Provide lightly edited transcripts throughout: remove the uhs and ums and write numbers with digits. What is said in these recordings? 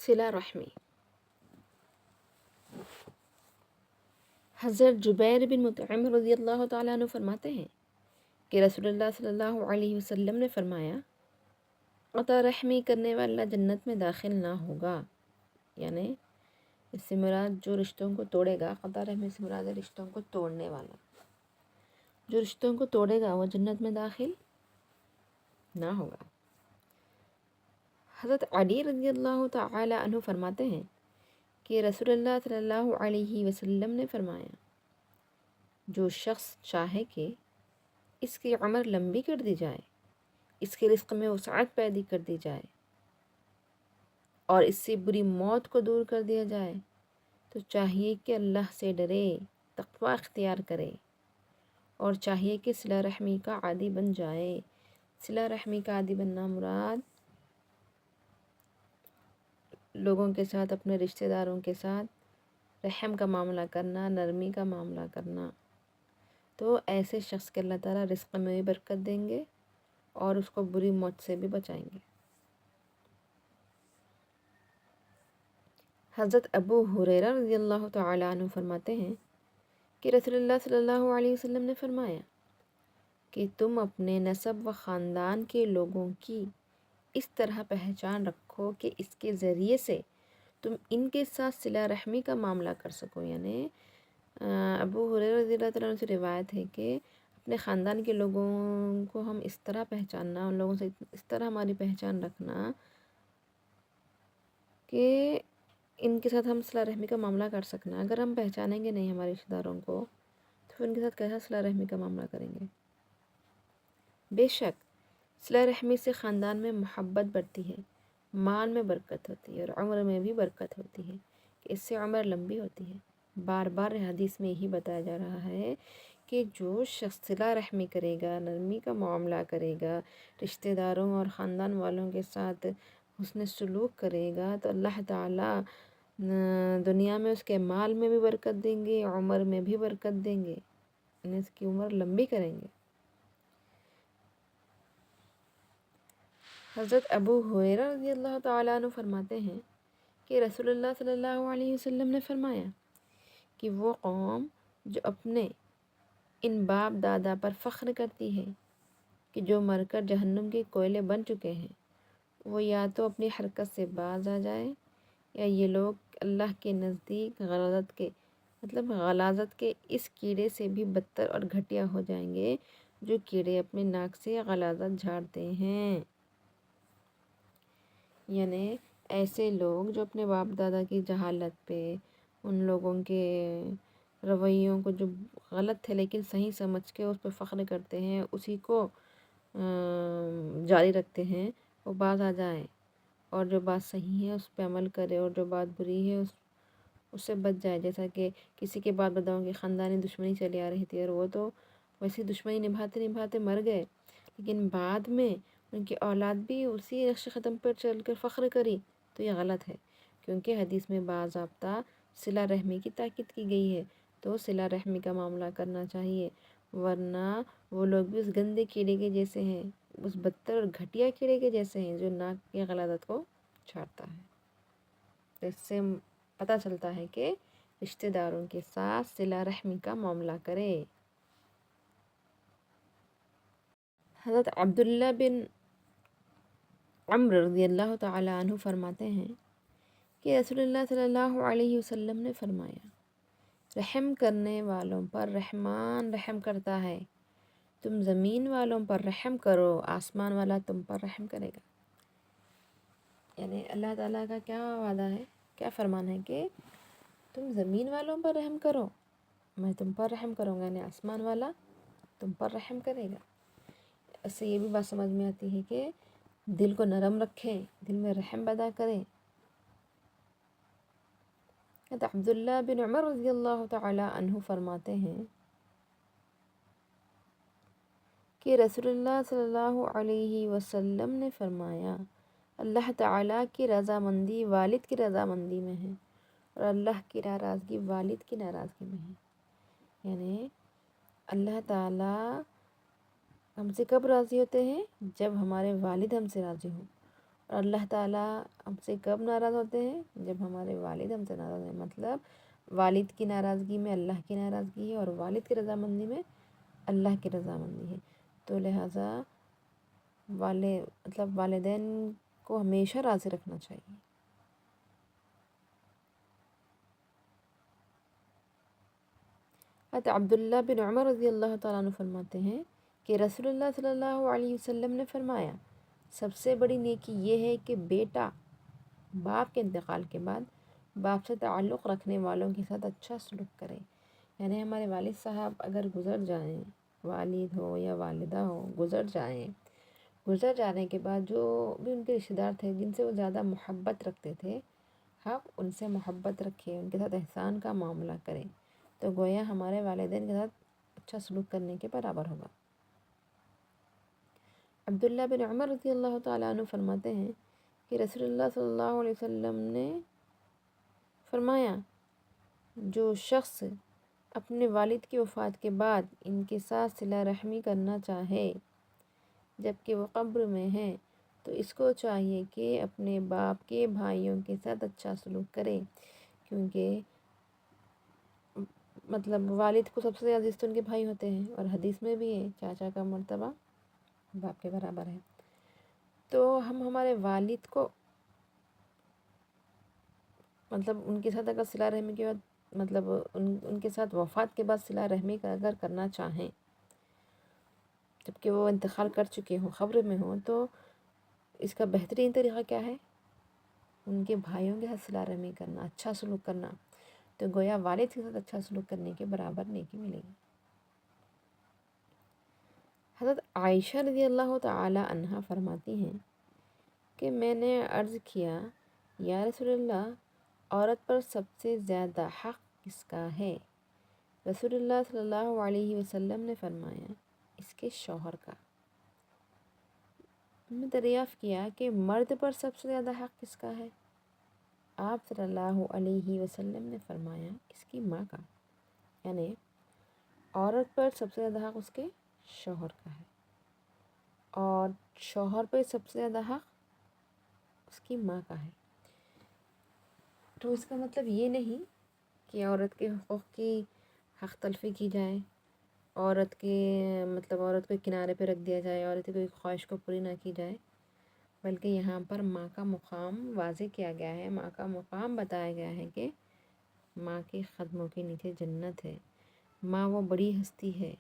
صلہ رحمی۔ حضرت جبیر بن مطعم رضی اللہ تعالیٰ عنہ فرماتے ہیں کہ رسول اللہ صلی اللہ علیہ وسلم نے فرمایا، قطع رحمی کرنے والا جنت میں داخل نہ ہوگا۔ یعنی اس سے مراد جو رشتوں کو توڑے گا، قطع رحمی سے مراد ہے رشتوں کو توڑنے والا، جو رشتوں کو توڑے گا وہ جنت میں داخل نہ ہوگا۔ حضرت علی رضی اللہ تعالی عنہ فرماتے ہیں کہ رسول اللہ صلی اللہ علیہ وسلم نے فرمایا، جو شخص چاہے کہ اس کی عمر لمبی کر دی جائے، اس کے رزق میں وسعت پیدا کر دی جائے اور اس سے بری موت کو دور کر دیا جائے، تو چاہیے کہ اللہ سے ڈرے، تقوی اختیار کرے اور چاہیے کہ صلہ رحمی کا عادی بن جائے۔ صلہ رحمی کا عادی بننا مراد لوگوں کے ساتھ، اپنے رشتہ داروں کے ساتھ رحم کا معاملہ کرنا، نرمی کا معاملہ کرنا۔ تو ایسے شخص کے اللہ تعالیٰ رزق میں بھی برکت دیں گے اور اس کو بری موت سے بھی بچائیں گے۔ حضرت ابو ہریرہ رضی اللہ تعالیٰ عنہ فرماتے ہیں کہ رسول اللہ صلی اللہ علیہ وسلم نے فرمایا کہ تم اپنے نسب و خاندان کے لوگوں کی اس طرح پہچان رکھو کہ اس کے ذریعے سے تم ان کے ساتھ صلہ رحمی کا معاملہ کر سکو۔ یعنی ابو ہریرہ رضی اللہ تعالیٰ عنہ سے روایت ہے کہ اپنے خاندان کے لوگوں کو ہم اس طرح پہچاننا، ان لوگوں سے اس طرح ہماری پہچان رکھنا کہ ان کے ساتھ ہم صلہ رحمی کا معاملہ کر سکنا۔ اگر ہم پہچانیں گے نہیں ہمارے رشتہ داروں کو تو پھر ان کے ساتھ کیسا صلہ رحمی کا معاملہ کریں گے۔ بے شک صلہ رحمی سے خاندان میں محبت بڑھتی ہے، مال میں برکت ہوتی ہے اور عمر میں بھی برکت ہوتی ہے کہ اس سے عمر لمبی ہوتی ہے۔ بار بار حدیث میں یہی بتایا جا رہا ہے کہ جو شخص صلہ رحمی کرے گا، نرمی کا معاملہ کرے گا، رشتہ داروں اور خاندان والوں کے ساتھ حسن سلوک کرے گا تو اللہ تعالیٰ دنیا میں اس کے مال میں بھی برکت دیں گے، عمر میں بھی برکت دیں گے، یعنی اس کی عمر لمبی کریں گے۔ حضرت ابو ہریرہ رضی اللہ تعالیٰ عنہ فرماتے ہیں کہ رسول اللہ صلی اللہ علیہ وسلم نے فرمایا کہ وہ قوم جو اپنے ان باپ دادا پر فخر کرتی ہے کہ جو مر کر جہنم کے کوئلے بن چکے ہیں، وہ یا تو اپنی حرکت سے باز آ جائے یا یہ لوگ اللہ کے نزدیک غلاظت کے اس کیڑے سے بھی بدتر اور گھٹیا ہو جائیں گے جو کیڑے اپنے ناک سے غلاظت جھاڑتے ہیں۔ یعنی ایسے لوگ جو اپنے باپ دادا کی جہالت پہ، ان لوگوں کے رویوں کو جو غلط تھے لیکن صحیح سمجھ کے اس پہ فخر کرتے ہیں، اسی کو جاری رکھتے ہیں، وہ باز آ جائیں اور جو بات صحیح ہے اس پہ عمل کرے اور جو بات بری ہے اس سے بچ جائے۔ جیسا کہ کسی کے باپ داداؤں کی خاندانی دشمنی چلی آ رہی تھی اور وہ تو ویسی دشمنی نبھاتے نبھاتے مر گئے، لیکن بعد میں ان کی اولاد بھی اسی نقش قدم پر چل کر فخر کری، تو یہ غلط ہے، کیونکہ حدیث میں باضابطہ صلہ رحمی کی تاکید کی گئی ہے، تو صلہ رحمی کا معاملہ کرنا چاہیے، ورنہ وہ لوگ بھی اس گندے کیڑے کے جیسے ہیں، اس بدتر اور گھٹیا کیڑے کے جیسے ہیں جو ناک کی غلاظت کو چھاڑتا ہے۔ تو اس سے پتہ چلتا ہے کہ رشتہ داروں کے ساتھ صلہ رحمی کا معاملہ کرے۔ حضرت عبداللہ بن عمرو رضی اللہ تعالیٰ عنہ فرماتے ہیں کہ رسول اللہ صلی اللہ علیہ وسلم نے فرمایا، رحم کرنے والوں پر رحمان رحم کرتا ہے، تم زمین والوں پر رحم کرو، آسمان والا تم پر رحم کرے گا۔ یعنی اللہ تعالیٰ کا کیا وعدہ ہے، کیا فرمان ہے کہ تم زمین والوں پر رحم کرو، میں تم پر رحم کروں گا، یعنی آسمان والا تم پر رحم کرے گا۔ اس سے یہ بھی بات سمجھ میں آتی ہے کہ دل کو نرم رکھیں، دل میں رحم پیدا کریں۔ عبداللہ بن عمر رضی اللہ تعالی عنہ فرماتے ہیں کہ رسول اللہ صلی اللہ علیہ وسلم نے فرمایا، اللہ تعالیٰ کی رضامندی والد کی رضامندی میں ہے اور اللہ کی ناراضگی والد کی ناراضگی میں ہے۔ یعنی اللہ تعالیٰ ہم سے کب راضی ہوتے ہیں؟ جب ہمارے والد ہم سے راضی ہوں، اور اللہ تعالیٰ ہم سے کب ناراض ہوتے ہیں؟ جب ہمارے والد ہم سے ناراض ہیں، مطلب والد کی ناراضگی میں اللہ کی ناراضگی ہے، اور والد کی رضامندی میں اللہ کی رضامندی ہے۔ تو لہٰذا والدین کو ہمیشہ راضی رکھنا چاہیے۔ حضرت عبداللہ بن عمر رضی اللہ تعالیٰ عنہ فرماتے ہیں کہ رسول اللہ صلی اللہ علیہ وسلم نے فرمایا، سب سے بڑی نیکی یہ ہے کہ بیٹا باپ کے انتقال کے بعد باپ سے تعلق رکھنے والوں کے ساتھ اچھا سلوک کرے۔ یعنی ہمارے والد صاحب اگر گزر جائیں، والد ہو یا والدہ ہو گزر جانے کے بعد جو بھی ان کے رشتہ دار تھے جن سے وہ زیادہ محبت رکھتے تھے، ہم ان سے محبت رکھیں، ان کے ساتھ احسان کا معاملہ کریں، تو گویا ہمارے والدین کے ساتھ اچھا سلوک کرنے کے برابر ہوگا۔ عبداللہ بن عمر رضی اللہ تعالیٰ عنہ فرماتے ہیں کہ رسول اللہ صلی اللہ علیہ وسلم نے فرمایا، جو شخص اپنے والد کی وفات کے بعد ان کے ساتھ صلہ رحمی کرنا چاہے جبکہ وہ قبر میں ہیں، تو اس کو چاہیے کہ اپنے باپ کے بھائیوں کے ساتھ اچھا سلوک کرے، کیونکہ مطلب والد کو سب سے عزیز تو ان کے بھائی ہوتے ہیں، اور حدیث میں بھی ہے چاچا کا مرتبہ باپ کے برابر ہے۔ تو ہم ہمارے والد کو مطلب ان کے ساتھ اگر صلہ رحمی کے بعد مطلب ان کے ساتھ وفات کے بعد صلہ رحمی کا اگر کرنا چاہیں جبکہ وہ انتقال کر چکے ہوں، قبر میں ہوں، تو اس کا بہترین طریقہ کیا ہے؟ ان کے بھائیوں کے ساتھ صلہ رحمی کرنا، اچھا سلوک کرنا، تو گویا والد کے ساتھ اچھا سلوک کرنے کے برابر نیکی ملے گی۔ حضرت عائشہ رضی اللہ تعالی عنہا فرماتی ہیں کہ میں نے عرض کیا، یا رسول اللہ، عورت پر سب سے زیادہ حق کس کا ہے؟ رسول اللہ صلی اللہ علیہ وسلم نے فرمایا، اس کے شوہر کا۔ میں دریافت کیا کہ مرد پر سب سے زیادہ حق کس کا ہے؟ آپ صلی اللہ علیہ وسلم نے فرمایا، اس کی ماں کا۔ یعنی عورت پر سب سے زیادہ حق اس کے شوہر کا ہے، اور شوہر پر سب سے زیادہ حق اس کی ماں کا ہے۔ تو اس کا مطلب یہ نہیں کہ عورت کے حقوق کی حق تلفی کی جائے، عورت کو کنارے پہ رکھ دیا جائے، عورت کی کوئی خواہش کو پوری نہ کی جائے، بلکہ یہاں پر ماں کا مقام واضح کیا گیا ہے، ماں کا مقام بتایا گیا ہے کہ ماں کے قدموں کے نیچے جنت ہے۔ ماں وہ بڑی ہستی ہے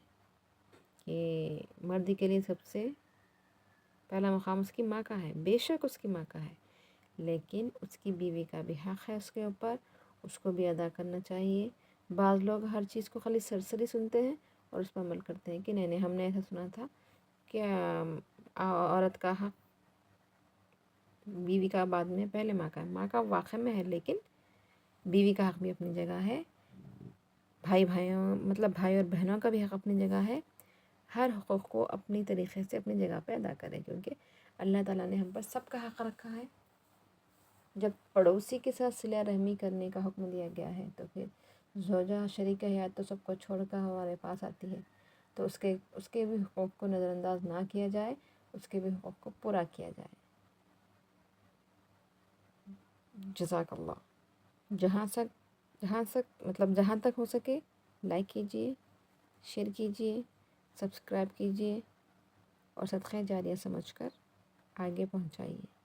کہ مرد کے لیے سب سے پہلا مقام اس کی ماں کا ہے، بے شک اس کی ماں کا ہے، لیکن اس کی بیوی کا بھی حق ہے اس کے اوپر، اس کو بھی ادا کرنا چاہیے۔ بعض لوگ ہر چیز کو خالی سرسری سنتے ہیں اور اس پر عمل کرتے ہیں کہ نہیں ہم نے ایسا سنا تھا کہ عورت کا حق بیوی کا بعد میں پہلے ماں کا ہے۔ ماں کا واقع میں ہے، لیکن بیوی کا حق بھی اپنی جگہ ہے، بھائی اور بہنوں کا بھی حق اپنی جگہ ہے۔ ہر حقوق کو اپنی طریقے سے اپنی جگہ پہ ادا کریں، کیونکہ اللہ تعالیٰ نے ہم پر سب کا حق رکھا ہے۔ جب پڑوسی کے ساتھ صلہ رحمی کرنے کا حکم دیا گیا ہے، تو پھر زوجہ شریک حیات تو سب کو چھوڑ کر ہمارے پاس آتی ہے، تو اس کے بھی حقوق کو نظر انداز نہ کیا جائے، اس کے بھی حقوق کو پورا کیا جائے۔ جزاک اللہ۔ جہاں تک ہو سکے لائک کیجئے، شیئر کیجئے، سبسکرائب کیجئے، اور صدقہ جاریہ سمجھ کر آگے پہنچائیے۔